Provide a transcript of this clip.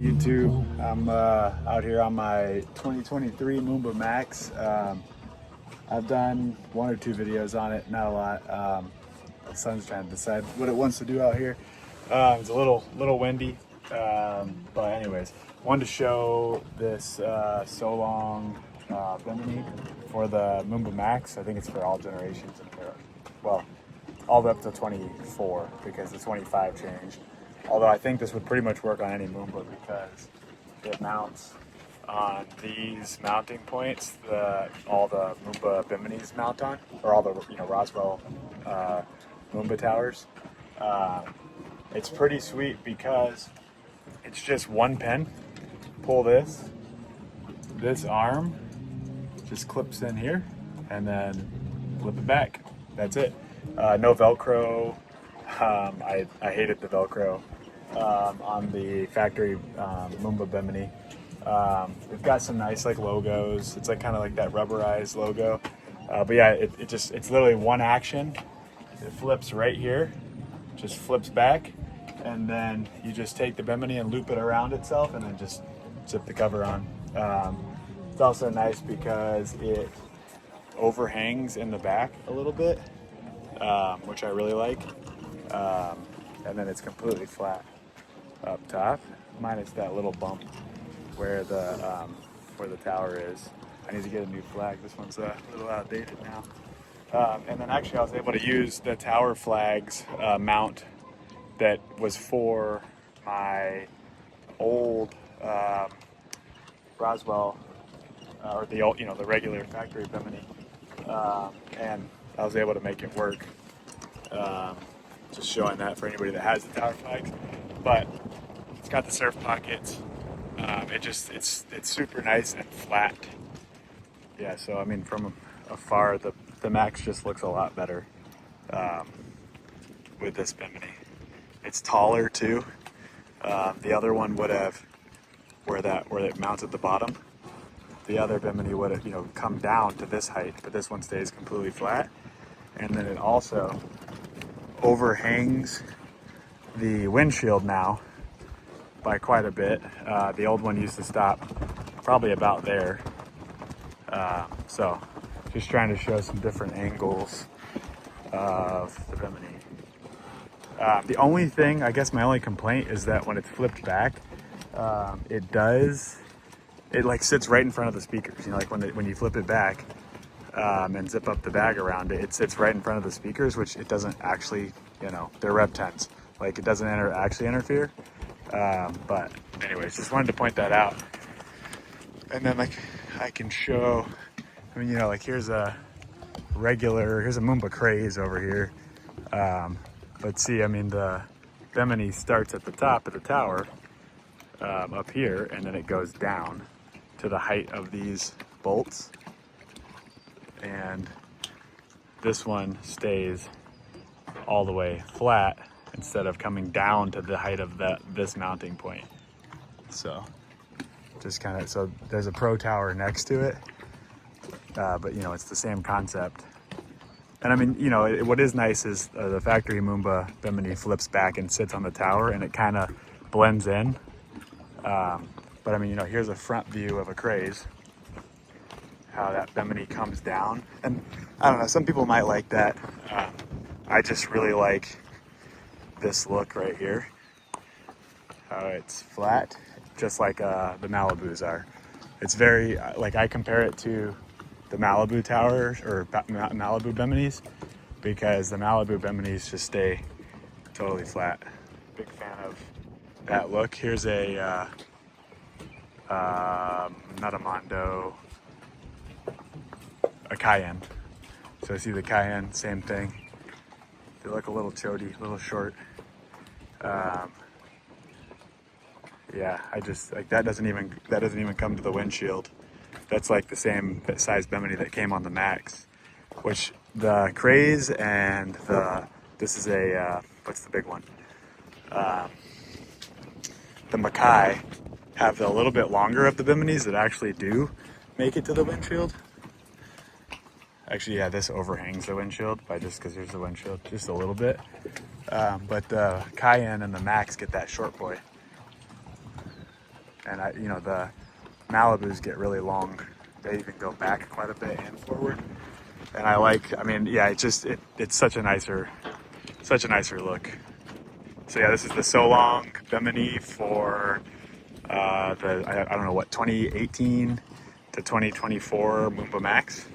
YouTube. I'm out here on my 2023 Moomba Max. I've done one or two videos on it, not a lot. The sun's trying to decide what it wants to do out here. It's a little windy, but anyways, wanted to show this Sewlong Bimini for the Moomba Max. I think it's for all generations, well, all the way up to 24 because the 25 changed. Although I think this would pretty much work on any Moomba because it mounts on these mounting points that all the Moomba Biminis mount on, or all the Roswell Moomba towers. It's pretty sweet because it's just one pin. Pull this arm just clips in here, and then flip it back. That's it. No Velcro. I hated the Velcro on the factory Moomba Bimini. We've got some nice logos. It's kind of like that rubberized logo. But yeah, it's literally one action. It flips right here, just flips back, and then you just take the Bimini and loop it around itself, and then just zip the cover on. It's also nice because it overhangs in the back a little bit, which I really like. And then it's completely flat up top, minus that little bump where the tower is. I need to get a new flag. This one's a little outdated now. And then actually I was able to use the tower flag's mount that was for my old Roswell, or the old, the regular factory Bimini, and I was able to make it work. Just showing that for anybody that has the tower flags. But it's got the surf pockets. It's super nice and flat. Yeah, so I mean from afar the Max just looks a lot better with this Bimini. It's taller too. The other one would have where it mounts at the bottom. The other Bimini would have come down to this height, but this one stays completely flat. And then it also overhangs the windshield now by quite a bit. The old one used to stop probably about there. So just trying to show some different angles of the Bimini. The only thing, I guess my only complaint is that when it's flipped back, it sits right in front of the speakers. When you flip it back, and zip up the bag around it, it sits right in front of the speakers, which it doesn't actually, they're Rev 10s. It doesn't actually interfere. But anyways, just wanted to point that out. And then I can show, here's a Moomba Craze over here. But see, the Bimini starts at the top of the tower, up here, and then it goes down to the height of these bolts. And this one stays all the way flat instead of coming down to the height of this mounting point. So just so there's a Pro Tower next to it, but it's the same concept. And what is nice is the factory Moomba Bimini flips back and sits on the tower, and it kind of blends in. But here's a front view of a Craze, how that Bimini comes down. And I don't know, some people might like that. I just really like this look right here, how it's flat, just like the Malibus are. It's very, I compare it to the Malibu towers, or Malibu Biminis, because the Malibu Biminis just stay totally flat. Big fan of that look. Here's a not a Mondo, a Cayenne. So I see the Cayenne, same thing. They look a little chody, a little short. Yeah, I just that doesn't even come to the windshield. That's the same size Bimini that came on the Max, which the Craze and this is a what's the big one? The Mackay have a little bit longer of the Biminis that actually do make it to the windshield. Actually, yeah, this overhangs the windshield because here's the windshield just a little bit. But the Cayenne and the Max get that short boy. And you know, the Malibus get really long. They even go back quite a bit and forward. And I mean, yeah, it's such a nicer look. So yeah, this is the Sewlong Bimini for I don't know what, 2018 to 2024 Moomba Max.